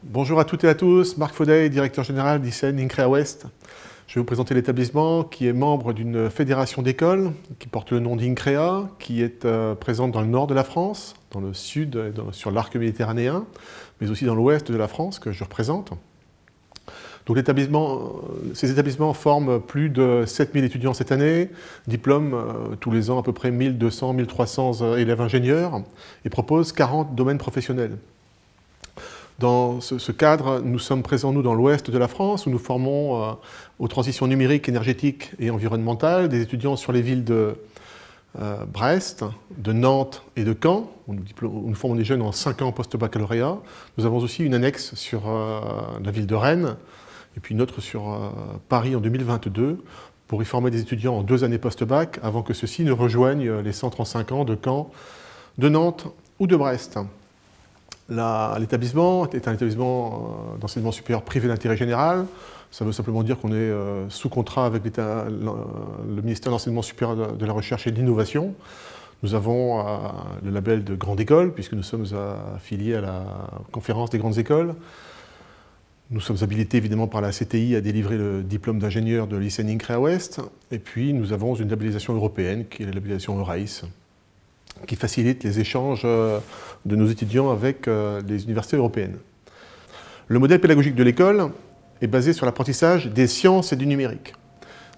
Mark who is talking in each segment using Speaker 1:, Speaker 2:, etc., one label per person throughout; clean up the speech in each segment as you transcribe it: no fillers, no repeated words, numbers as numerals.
Speaker 1: Bonjour à toutes et à tous, Marc Faudet, directeur général d'ICN INCREA Ouest. Je vais vous présenter l'établissement qui est membre d'une fédération d'écoles qui porte le nom d'INCREA, qui est présente dans le nord de la France, dans le sud, sur l'arc méditerranéen, mais aussi dans l'ouest de la France que je représente. Donc ces établissements forment plus de 7000 étudiants cette année, diplôment tous les ans à peu près 1200, 1300 élèves ingénieurs et proposent 40 domaines professionnels. Dans ce cadre, nous sommes présents, nous, dans l'ouest de la France, où nous formons aux transitions numériques, énergétiques et environnementales des étudiants sur les villes de Brest, de Nantes et de Caen, où nous formons des jeunes en 5 ans post-baccalauréat. Nous avons aussi une annexe sur la ville de Rennes, et puis une autre sur Paris en 2022, pour y former des étudiants en 2 années post-bac, avant que ceux-ci ne rejoignent les centres en 5 ans de Caen, de Nantes ou de Brest. L'établissement est un établissement d'enseignement supérieur privé d'intérêt général. Ça veut simplement dire qu'on est sous contrat avec le ministère de l'Enseignement supérieur de la Recherche et de l'Innovation. Nous avons le label de grande école, puisque nous sommes affiliés à la conférence des grandes écoles. Nous sommes habilités évidemment par la CTI à délivrer le diplôme d'ingénieur de l'ICN INCREA Ouest. Et puis nous avons une labellisation européenne, qui est la labellisation EURAIS, qui facilite les échanges de nos étudiants avec les universités européennes. Le modèle pédagogique de l'école est basé sur l'apprentissage des sciences et du numérique.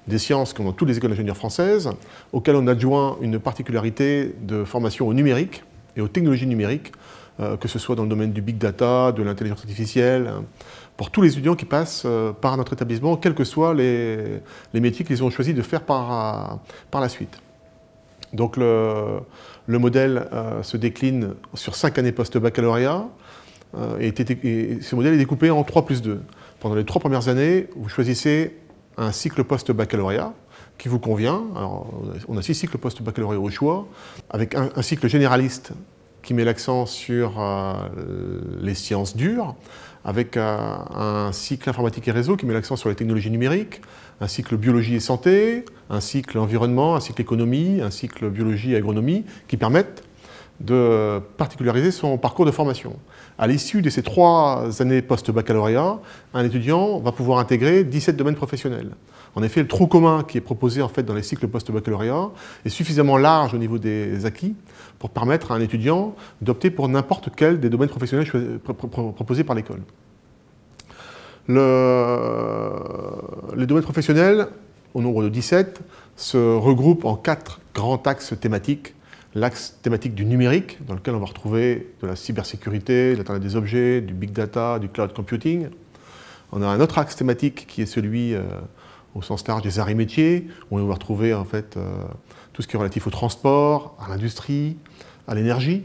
Speaker 1: Des sciences comme dans toutes les écoles d'ingénieurs françaises, auxquelles on adjoint une particularité de formation au numérique et aux technologies numériques, que ce soit dans le domaine du big data, de l'intelligence artificielle, pour tous les étudiants qui passent par notre établissement, quels que soient les métiers qu'ils ont choisi de faire par la suite. Donc le modèle se décline sur 5 années post-baccalauréat et ce modèle est découpé en 3+2. Pendant les 3 premières années, vous choisissez un cycle post-baccalauréat qui vous convient. Alors, on a 6 cycles post-baccalauréat au choix, avec un cycle généraliste qui met l'accent sur les sciences dures, avec un cycle informatique et réseau qui met l'accent sur les technologies numériques, un cycle biologie et santé, un cycle environnement, un cycle économie, un cycle biologie et agronomie, qui permettent de particulariser son parcours de formation. À l'issue de ces 3 années post-baccalauréat, un étudiant va pouvoir intégrer 17 domaines professionnels. En effet, le trou commun qui est proposé en fait, dans les cycles post-baccalauréat est suffisamment large au niveau des acquis pour permettre à un étudiant d'opter pour n'importe quel des domaines professionnels proposés par l'école. Les domaines professionnels, au nombre de 17, se regroupent en 4 grands axes thématiques. L'axe thématique du numérique, dans lequel on va retrouver de la cybersécurité, de l'Internet des objets, du big data, du cloud computing. On a un autre axe thématique qui est celui, au sens large, des arts et métiers, où on va retrouver en fait, tout ce qui est relatif au transport, à l'industrie, à l'énergie.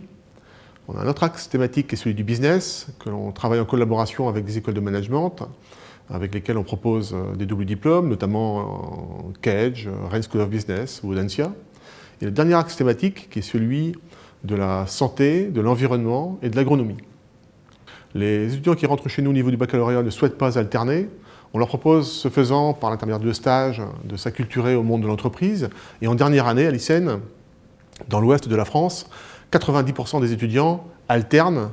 Speaker 1: On a un autre axe thématique qui est celui du business, que l'on travaille en collaboration avec des écoles de management, avec lesquelles on propose des doubles diplômes, notamment CAEG, Rennes School of Business ou Audencia. Et le dernier axe thématique qui est celui de la santé, de l'environnement et de l'agronomie. Les étudiants qui rentrent chez nous au niveau du baccalauréat ne souhaitent pas alterner. On leur propose, ce faisant, par l'intermédiaire de stages, de s'acculturer au monde de l'entreprise. Et en dernière année, à l'ICN, dans l'ouest de la France, 90% des étudiants alternent,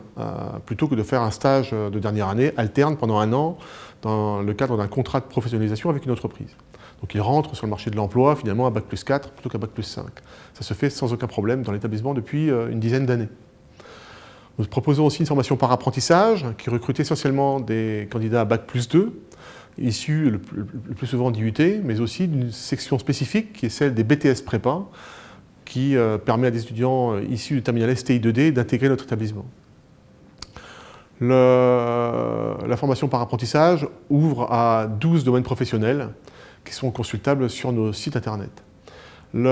Speaker 1: plutôt que de faire un stage de dernière année, alternent pendant 1 an dans le cadre d'un contrat de professionnalisation avec une entreprise. Donc ils rentrent sur le marché de l'emploi finalement à Bac+4 plutôt qu'à Bac+5. Ça se fait sans aucun problème dans l'établissement depuis une dizaine d'années. Nous proposons aussi une formation par apprentissage qui recrute essentiellement des candidats à Bac+2, issus le plus souvent d'IUT, mais aussi d'une section spécifique qui est celle des BTS Prépa, qui permet à des étudiants issus du terminal STI 2D d'intégrer notre établissement. La formation par apprentissage ouvre à 12 domaines professionnels qui sont consultables sur nos sites internet. Une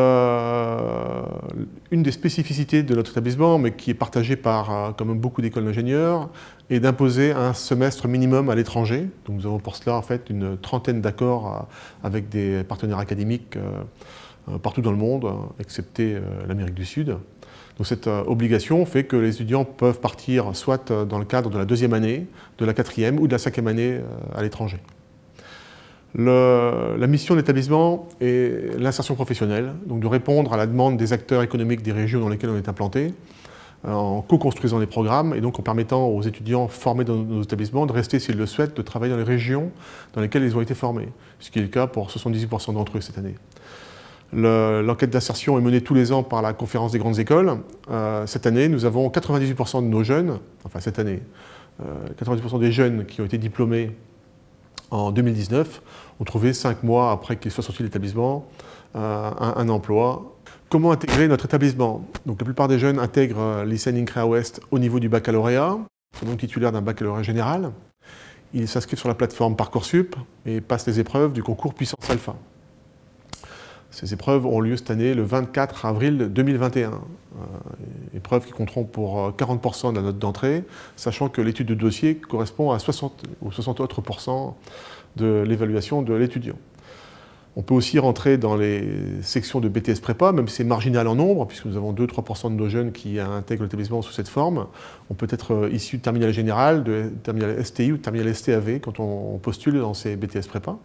Speaker 1: des spécificités de notre établissement, mais qui est partagée par quand même beaucoup d'écoles d'ingénieurs, est d'imposer un semestre minimum à l'étranger. Donc nous avons pour cela en fait une trentaine d'accords avec des partenaires académiques partout dans le monde, excepté l'Amérique du Sud. Donc cette obligation fait que les étudiants peuvent partir soit dans le cadre de la 2e année, de la 4e ou de la 5e année à l'étranger. La mission de l'établissement est l'insertion professionnelle, donc de répondre à la demande des acteurs économiques des régions dans lesquelles on est implanté, en co-construisant des programmes et donc en permettant aux étudiants formés dans nos établissements de rester, s'ils le souhaitent, de travailler dans les régions dans lesquelles ils ont été formés, ce qui est le cas pour 78% d'entre eux cette année. L'enquête d'insertion est menée tous les ans par la conférence des grandes écoles. Cette année, nous avons 98% de nos jeunes, enfin cette année, 90% des jeunes qui ont été diplômés en 2019 ont trouvé 5 mois après qu'ils soient sortis de l'établissement un emploi. Comment intégrer notre établissement? Donc, la plupart des jeunes intègrent l'ICN INCREA Ouest au niveau du baccalauréat. Ils sont donc titulaires d'un baccalauréat général. Ils s'inscrivent sur la plateforme Parcoursup et passent les épreuves du concours Puissance Alpha. Ces épreuves ont lieu cette année le 24 avril 2021. Épreuves qui compteront pour 40% de la note d'entrée, sachant que l'étude de dossier correspond à 60 ou 60 autres % de l'évaluation de l'étudiant. On peut aussi rentrer dans les sections de BTS Prépa, même si c'est marginal en nombre, puisque nous avons 2-3% de nos jeunes qui intègrent l'établissement sous cette forme. On peut être issu de terminale générale, de terminale STI ou de terminale STAV quand on postule dans ces BTS Prépa.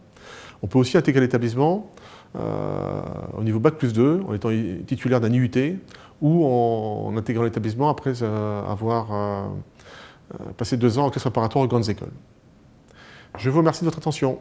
Speaker 1: On peut aussi intégrer l'établissement au niveau Bac+2, en étant titulaire d'un IUT, ou en intégrant l'établissement après avoir passé 2 ans en classe préparatoire aux grandes écoles. Je vous remercie de votre attention.